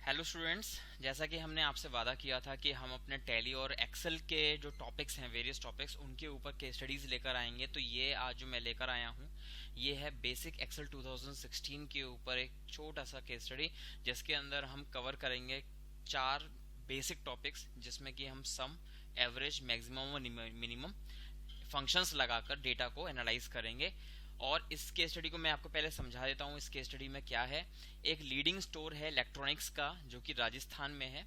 Hello students, जैसा कि हमने आपसे वादा किया था कि हम अपने टैली और एक्सेल के जो टॉपिक्स हैं, वेरियस टॉपिक्स, उनके ऊपर केस स्टडीज़ लेकर आएंगे। तो ये आज जो मैं लेकर आया हूँ ये है बेसिक एक्सेल 2016 के ऊपर एक छोटा सा केस स्टडी, जिसके अंदर हम कवर करेंगे 4 बेसिक टॉपिक्स, जिसमें कि हम सम, एवरेज, मैक्सिमम और मिनिमम फंक्शंस लगाकर डेटा को एनालाइज करेंगे। और इस केस स्टडी को मैं आपको पहले समझा देता हूँ। इस केस स्टडी में क्या है, एक लीडिंग स्टोर है इलेक्ट्रॉनिक्स का जो कि राजस्थान में है,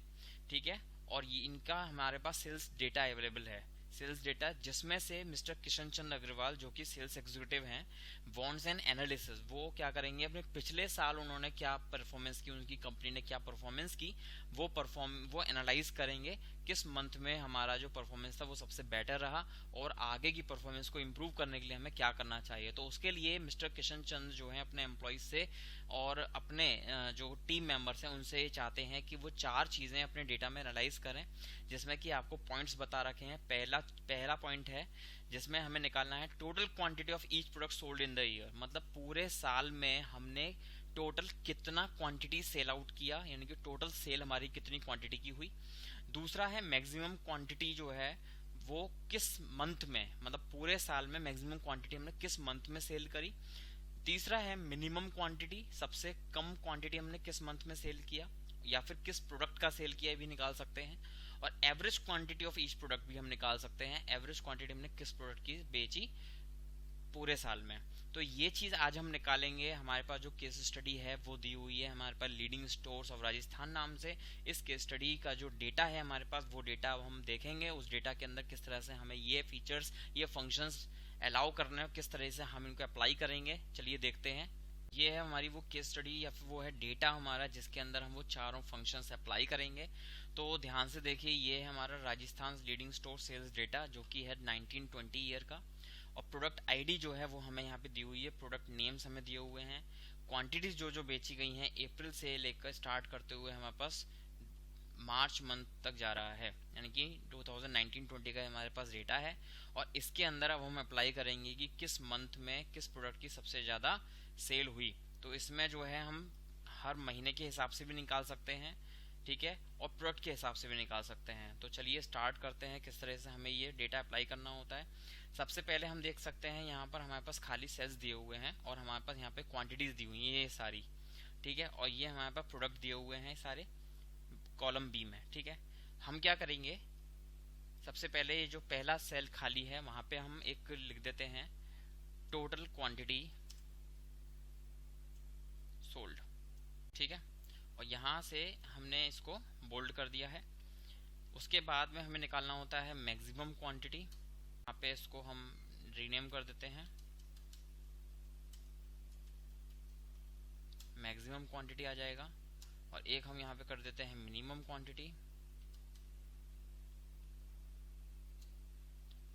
ठीक है। और ये इनका हमारे पास सेल्स डेटा अवेलेबल है, सेल्स डेटा, जिसमें से मिस्टर किशन चंद अग्रवाल जो कि सेल्स एग्जीक्यूटिव हैं, वॉन्ट्स एंड एनालिसिस, वो क्या करेंगे, अपने पिछले साल उन्होंने क्या परफॉर्मेंस की, उनकी कंपनी ने क्या परफॉर्मेंस की, वो एनालाइज करेंगे किस मंथ में हमारा जो परफॉर्मेंस था वो सबसे बेटर रहा और आगे की परफॉर्मेंस को इम्प्रूव करने के लिए हमें क्या करना चाहिए। तो उसके लिए मिस्टर किशन चंद जो है अपने एम्प्लॉइज से और अपने जो टीम मेंबर्स हैं उनसे चाहते हैं कि वो 4 चीजें अपने डेटा में एनालाइज करें, जिसमें कि आपको पॉइंट्स बता रखे हैं। पहला पॉइंट है जिसमें हमें निकालना है total quantity of each product sold in the year, मतलब पूरे साल में हमने टोटल कितना क्वांटिटी सेल आउट किया, यानी कि टोटल सेल हमारी कितनी क्वांटिटी की हुई। दूसरा है मैक्सिमम क्वांटिटी जो है वो किस मंथ में, मतलब पूरे साल में मैक्सिमम क्वांटिटी हमने किस मंथ में सेल करी। तीसरा है मिनिमम क्वांटिटी, सबसे कम क्वांटिटी हमने किस मंथ में सेल किया या फिर किस प्रोडक्ट का सेल किया भी निकाल सकते हैं। और average quantity of each product भी हम निकाल सकते हैं, एवरेज क्वांटिटी हमने किस प्रोडक्ट की बेची पूरे साल में। तो ये चीज आज हम निकालेंगे। हमारे पास जो केस स्टडी है वो दी हुई है हमारे पास लीडिंग स्टोर्स ऑफ राजस्थान नाम से। इस केस स्टडी का जो डेटा है हमारे पास, वो डेटा हम देखेंगे। उस डेटा के अंदर किस तरह से हमें ये फीचर्स, ये फंक्शंस अलाउ करने हैं, किस तरह से हम इनको अप्लाई करेंगे, चलिए देखते हैं। ये है हमारी वो केस स्टडी या फिर वो है डेटा हमारा, जिसके अंदर हम वो चारों फंक्शंस अप्लाई करेंगे। तो ध्यान से देखिए, ये है हमारा Rajasthan leading store sales data जो कि है 1920 ईयर का। और प्रोडक्ट आईडी जो है वो हमें यहाँ पे दी हुई है, प्रोडक्ट नेम्स हमें दिए हुए हैं, क्वांटिटीज जो जो बेची गई हैं अप्रैल से लेकर स्टार्ट करते हुए हमारे पास मार्च मंथ तक जा रहा है, यानी कि 2019-20 का हमारे पास डेटा है। और इसके अंदर अब हम अप्लाई करेंगे कि किस मंथ में किस प्रोडक्ट की सबसे ज़्यादा सेल हुई। तो इसमें जो है हम हर महीने के हिसाब से भी निकाल सकते हैं, ठीक है, और प्रोडक्ट के हिसाब से भी निकाल सकते हैं। तो चलिए स्टार्ट करते हैं किस तरह से हमें ये डेटा अप्लाई करना होता है। सबसे पहले हम देख सकते हैं यहाँ पर हमारे पास खाली सेल्स दिए हुए हैं और हमारे पास यहाँ पे क्वांटिटीज दी हुई हैं ये सारी, ठीक है। और ये हमारे पास प्रोडक्ट दिए हुए हैं सारे कॉलम बी में, ठीक है। हम क्या करेंगे, सबसे पहले ये जो पहला सेल खाली है वहां पे हम एक लिख देते हैं टोटल क्वांटिटी सोल्ड, ठीक है। और यहाँ से हमने इसको बोल्ड कर दिया है। उसके बाद में हमें निकालना होता है मैक्सिमम क्वांटिटी। यहाँ पे इसको हम रीनेम कर देते हैं, मैक्सिमम क्वांटिटी आ जाएगा। और एक हम यहाँ पे कर देते हैं मिनिमम क्वांटिटी,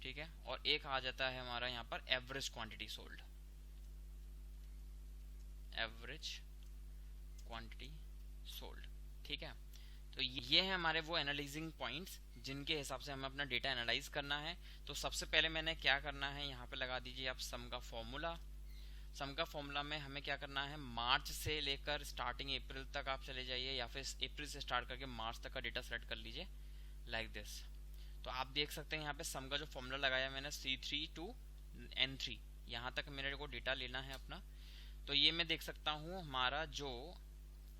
ठीक है। और एक आ जाता है हमारा यहाँ पर average quantity sold, average quantity sold, ठीक है। तो ये है हमारे वो एनालाइजिंग पॉइंट्स जिनके हिसाब से हमें अपना डेटा एनालाइज करना है। तो सबसे पहले मैंने क्या करना है, यहाँ पे लगा दीजिए आप सम का फॉर्मूला। सम का फॉर्मूला में हमें क्या करना है, मार्च से लेकर स्टार्टिंग अप्रैल तक आप चले जाइए या फिर अप्रैल से स्टार्ट करके मार्च तक का डेटा सेलेक्ट कर लीजिए, लाइक दिस। तो आप देख सकते हैं यहाँ पे सम का जो फॉर्मूला लगाया मैंने C3 to N3, यहाँ तक मेरे को डेटा लेना है अपना। तो ये मैं देख सकता हूँ हमारा जो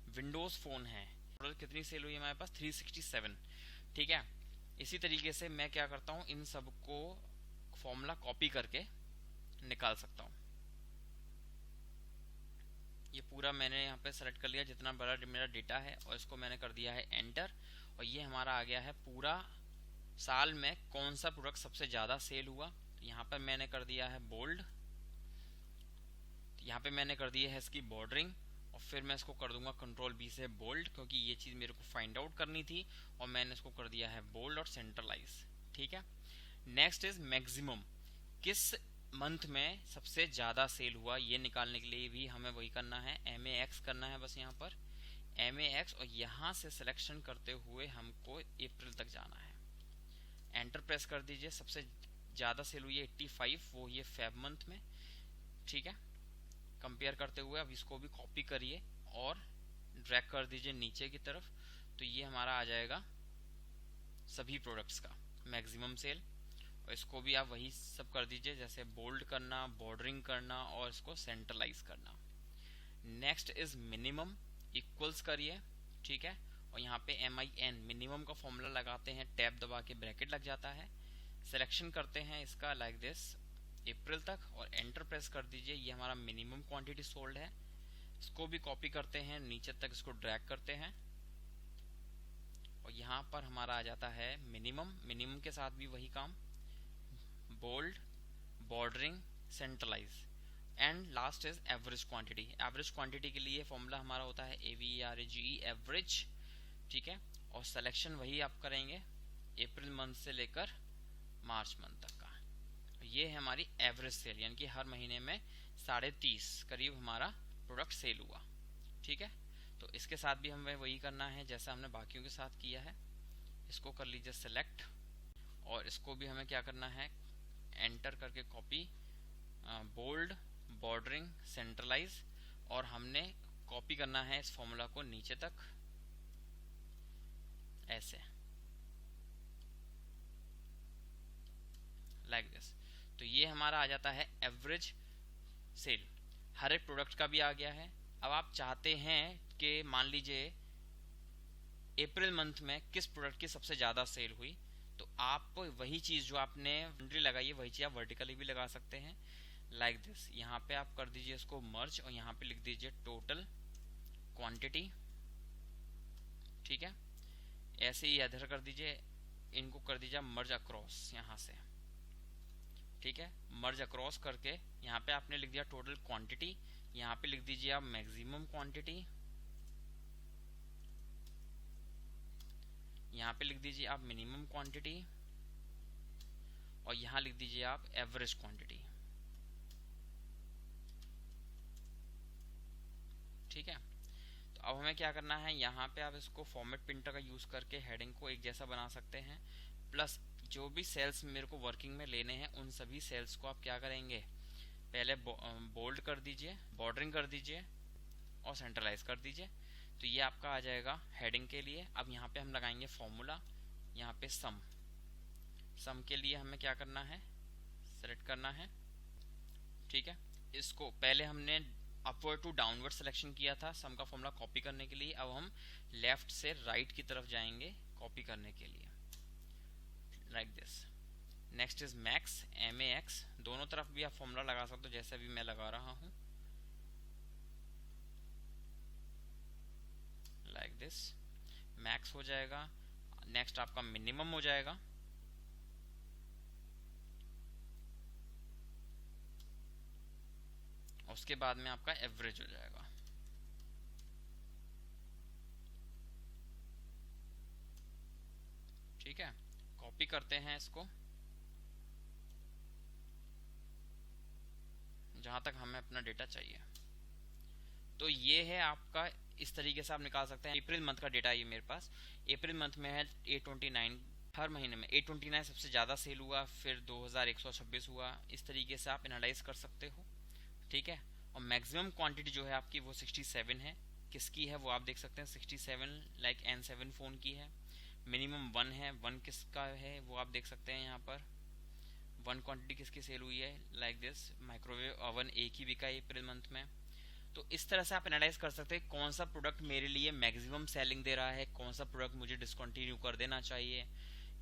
विंडोज फोन है कितनी सेल हुई है हमारे पास 367, ठीक है। इसी तरीके से मैं क्या करता हूँ, इन सबको फॉर्मूला कॉपी करके निकाल सकता हूँ। ये पूरा मैंने यहाँ पे सेलेक्ट कर लिया जितना बड़ा मेरा डेटा है और इसको मैंने कर दिया है एंटर। और ये हमारा आ गया है पूरा साल में कौन सा प्रोडक्ट सबसे ज्यादा सेल हुआ। तो यहाँ पर मैंने कर दिया है बोल्ड, यहाँ पे मैंने कर दिया है इसकी बॉर्डरिंग, और फिर मैं इसको कर दूंगा कंट्रोल बी से बोल्ड, क्योंकि ये चीज मेरे को फाइंड आउट करनी थी। और मैंने इसको कर दिया है बोल्ड और सेंट्रलाइज, ठीक है। नेक्स्ट इज मैक्सिमम, किस मंथ में सबसे ज्यादा सेल हुआ, ये निकालने के लिए भी हमें वही करना है, MAX करना है बस यहाँ पर MAX। और यहाँ से सिलेक्शन करते हुए हमको अप्रैल तक जाना है, एंटर प्रेस कर दीजिए। सबसे ज्यादा सेल हुई है 85, वो ये फेब मंथ में, ठीक है। कंपेयर करते हुए अब इसको भी कॉपी करिए और ड्रैग कर दीजिए नीचे की तरफ, तो ये हमारा आ जाएगा सभी प्रोडक्ट्स का मैक्सिमम सेल। और इसको भी आप वही सब कर दीजिए, जैसे बोल्ड करना, बॉर्डरिंग करना और इसको सेंट्रलाइज करना। नेक्स्ट इज मिनिमम, इक्वल्स करिए, ठीक है। और यहाँ पे MIN मिनिमम का फॉर्मूला लगाते हैं, टैब दबा के ब्रैकेट लग जाता है। सिलेक्शन करते हैं इसका लाइक दिस अप्रैल तक और एंटर प्रेस कर दीजिए। ये हमारा मिनिमम क्वांटिटी सोल्ड है। इसको भी कॉपी करते हैं, नीचे तक इसको ड्रैग करते हैं और यहाँ पर हमारा आ जाता है मिनिमम के साथ भी वही काम, bold, bordering, centralise and last is average quantity. Average quantity के लिए फॉर्मूला हमारा होता है AVERAGE, एवरेज, ठीक है। और सिलेक्शन वही आप करेंगे अप्रैल मंथ से लेकर मार्च मंथ तक का। ये है हमारी एवरेज सेल, यानी कि हर महीने में 30.5 करीब हमारा प्रोडक्ट सेल हुआ, ठीक है। तो इसके साथ भी हमें वही करना है जैसा हमने बाकियों के साथ किया है। इसको कर लीजिए सेलेक्ट और इसको भी हमें क्या करना है, एंटर करके कॉपी, बोल्ड, बॉर्डरिंग, सेंट्रलाइज, और हमने कॉपी करना है इस फॉर्मूला को नीचे तक ऐसे लाइक दिस। तो ये हमारा आ जाता है एवरेज सेल, हर एक प्रोडक्ट का भी आ गया है। अब आप चाहते हैं कि मान लीजिए अप्रैल मंथ में किस प्रोडक्ट की सबसे ज़्यादा सेल हुई, तो आप वही चीज़ जो आपने हॉरिजॉन्टली लगाई है वही चीज़ आप वर्टिकली भी लगा सकते हैं लाइक दिस। यहाँ पे आप कर दीजिए इसको मर्ज और यहाँ पे लिख दीजिए टोटल क्वांटिटी, ठीक है। ऐसे ही इधर कर दीजिए, इनको कर दीजिए मर्ज अक्रॉस यहाँ से, ठीक है। मर्ज अक्रॉस करके यहाँ पे आपने लिख दिया टोटल क्वांटिटी, यहाँ पे लिख दीजिए आप मैक्सिमम क्वांटिटी, यहाँ पे लिख दीजिए आप मिनिमम क्वांटिटी और यहाँ लिख दीजिए आप एवरेज क्वांटिटी, ठीक है। तो अब हमें क्या करना है, यहाँ पे आप इसको फॉर्मेट प्रिंटर का यूज करके हेडिंग को एक जैसा बना सकते हैं, प्लस जो भी सेल्स मेरे को वर्किंग में लेने हैं उन सभी सेल्स को आप क्या करेंगे, पहले बोल्ड कर दीजिए, बॉर्डरिंग कर दीजिए और सेंट्रलाइज कर दीजिए। तो ये आपका आ जाएगा हेडिंग के लिए। अब यहाँ पे हम लगाएंगे फॉर्मूला, यहाँ पे सम के लिए हमें क्या करना है, सेलेक्ट करना है, ठीक है। इसको पहले हमने अपवर्ड टू डाउनवर्ड सिलेक्शन किया था सम का फॉर्मूला कॉपी करने के लिए, अब हम लेफ्ट से राइट की तरफ जाएंगे कॉपी करने के लिए like this. Next is max, MAX, दोनों तरफ भी आप फॉर्मूला लगा सकते हो जैसे भी मैं लगा रहा हूँ लाइक दिस। मैक्स हो जाएगा, नेक्स्ट आपका मिनिमम हो जाएगा, उसके बाद में आपका एवरेज हो जाएगा, ठीक है। कॉपी करते हैं इसको जहां तक हमें अपना डेटा चाहिए। तो ये है आपका, इस तरीके से आप निकाल सकते हैं। अप्रैल मंथ का डेटा ये मेरे पास अप्रैल मंथ में है 829, हर महीने में 829 सबसे ज़्यादा सेल हुआ, फिर 2126 हुआ। इस तरीके से आप एनालाइज कर सकते हो, ठीक है। और मैक्सिमम क्वांटिटी जो है आपकी वो 67 है, किसकी है वो आप देख सकते हैं, 67 लाइक N7 फ़ोन की है। मिनिमम 1 है, 1 किसका है वो आप देख सकते हैं यहाँ पर। 1 क्वांटिटी किसकी सेल हुई है लाइक दिस, माइक्रोवेव ओवन एक ही बिका है अप्रैल मंथ में। तो इस तरह से आप एनालाइज कर सकते हैं कौन सा प्रोडक्ट मेरे लिए मैक्सिमम सेलिंग दे रहा है, कौन सा प्रोडक्ट मुझे डिसकंटिन्यू कर देना चाहिए।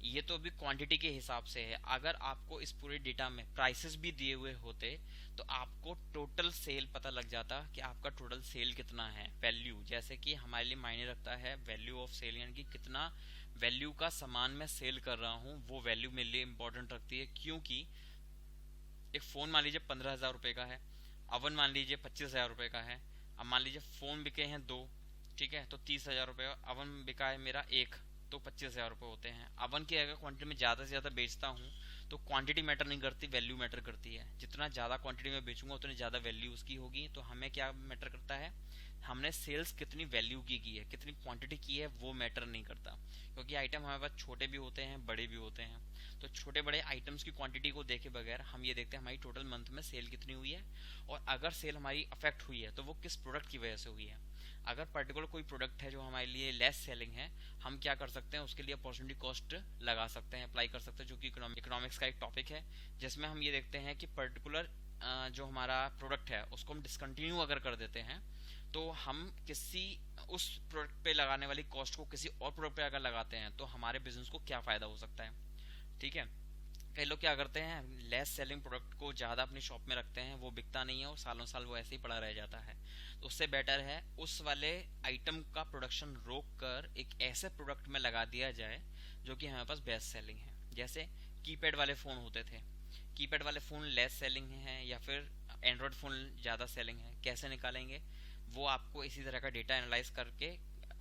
ये तो अभी क्वांटिटी के हिसाब से है। अगर आपको इस पूरे डेटा में प्राइसेस भी दिए हुए होते तो आपको टोटल सेल पता लग जाता कि आपका टोटल सेल कितना है। वैल्यू, जैसे कि हमारे लिए मायने रखता है वैल्यू ऑफ सेल, यानी कि कितना वैल्यू का सामान मैं सेल कर रहा हूँ, वो वैल्यू मेरे लिए इंपॉर्टेंट रखती है। क्योंकि एक फ़ोन मान लीजिए 15,000 रुपये का है, अवन मान लीजिए 25,000 रुपये का है। अब मान लीजिए फ़ोन बिके हैं 2, ठीक है, तो 30,000 रुपये, अवन बिका है मेरा 1, तो 25,000 रुपये होते हैं। अवन की अगर क्वांटिटी में ज़्यादा से ज़्यादा बेचता हूँ तो क्वांटिटी मैटर नहीं करती, वैल्यू मैटर करती है। जितना ज़्यादा क्वांटिटी में बेचूंगा उतनी ज़्यादा वैल्यू उसकी होगी। तो हमें क्या मैटर करता है, हमने सेल्स कितनी वैल्यू की है, कितनी क्वांटिटी की है, वो मैटर नहीं करता। क्योंकि आइटम हमारे पास छोटे भी होते हैं, बड़े भी होते हैं। तो छोटे बड़े आइटम्स की क्वांटिटी को देखे बगैर हम ये देखते हैं हमारी टोटल मंथ में सेल कितनी हुई है, और अगर सेल हमारी अफेक्ट हुई है तो वो किस प्रोडक्ट की वजह से हुई है। अगर पर्टिकुलर कोई प्रोडक्ट है जो हमारे लिए लेस सेलिंग है, हम क्या कर सकते हैं, उसके लिए अपॉर्चुनिटी कॉस्ट लगा सकते हैं, अप्लाई कर सकते हैं, जो कि इकोनॉमिक्स का एक टॉपिक है, जिसमें हम ये देखते हैं कि पर्टिकुलर जो हमारा प्रोडक्ट है उसको हम डिसकंटिन्यू अगर कर देते हैं, तो हम किसी उस प्रोडक्ट पे लगाने वाली कॉस्ट को किसी और प्रोडक्ट पे अगर लगाते हैं तो हमारे बिजनेस को क्या फ़ायदा हो सकता है। ठीक है, कई लोग क्या करते हैं, लेस सेलिंग प्रोडक्ट को ज़्यादा अपनी शॉप में रखते हैं, वो बिकता नहीं है और सालों साल वो ऐसे ही पड़ा रह जाता है। तो उससे बेटर है उस वाले आइटम का प्रोडक्शन रोक कर एक ऐसे प्रोडक्ट में लगा दिया जाए जो कि हमारे पास बेस्ट सेलिंग है। जैसे कीपैड वाले फ़ोन होते थे, कीपैड वाले फ़ोन लेस सेलिंग हैं या फिर एंड्रॉयड फ़ोन ज़्यादा सेलिंग है, कैसे निकालेंगे, वो आपको इसी तरह का डेटा एनालाइज करके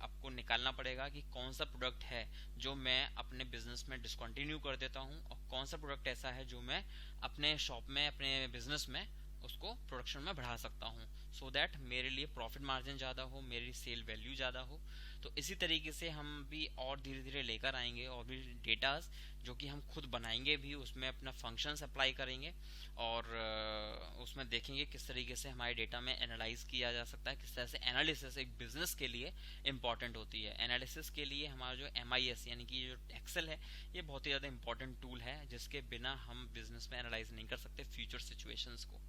आपको निकालना पड़ेगा कि कौन सा प्रोडक्ट है जो मैं अपने बिजनेस में डिसकंटिन्यू कर देता हूँ और कौन सा प्रोडक्ट ऐसा है जो मैं अपने शॉप में, अपने बिजनेस में उसको प्रोडक्शन में बढ़ा सकता हूँ, सो दैट मेरे लिए प्रॉफिट मार्जिन ज़्यादा हो, मेरी सेल वैल्यू ज़्यादा हो। तो इसी तरीके से हम भी और धीरे धीरे लेकर आएंगे और भी डेटाज जो कि हम खुद बनाएंगे भी, उसमें अपना फंक्शंस अप्लाई करेंगे और उसमें देखेंगे किस तरीके से हमारे डेटा में एनालाइज किया जा सकता है, किस तरह से एनालिसिस एक बिजनेस के लिए इंपॉर्टेंट होती है। एनालिसिस के लिए हमारा जो MIS यानी कि जो एक्सेल है, ये बहुत ही ज़्यादा इंपॉर्टेंट टूल है जिसके बिना हम बिजनेस में एनालाइज नहीं कर सकते फ्यूचर सिचुएशंस को।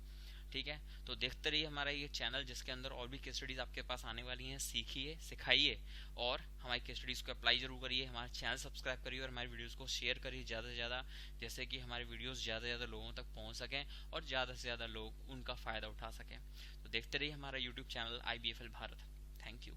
ठीक है, तो देखते रहिए हमारा ये चैनल जिसके अंदर और भी केस स्टडीज आपके पास आने वाली हैं। सीखिए, सिखाइए और हमारी केस स्टडीज को अप्लाई जरूर करिए। हमारा चैनल सब्सक्राइब करिए और हमारी वीडियोस को शेयर करिए ज़्यादा से ज़्यादा, जैसे कि हमारी वीडियोस ज़्यादा से ज़्यादा लोगों तक पहुंच सकें और ज़्यादा से ज़्यादा लोग उनका फ़ायदा उठा सकें। तो देखते रहिए हमारा YouTube channel IBFL Bharat. Thank you.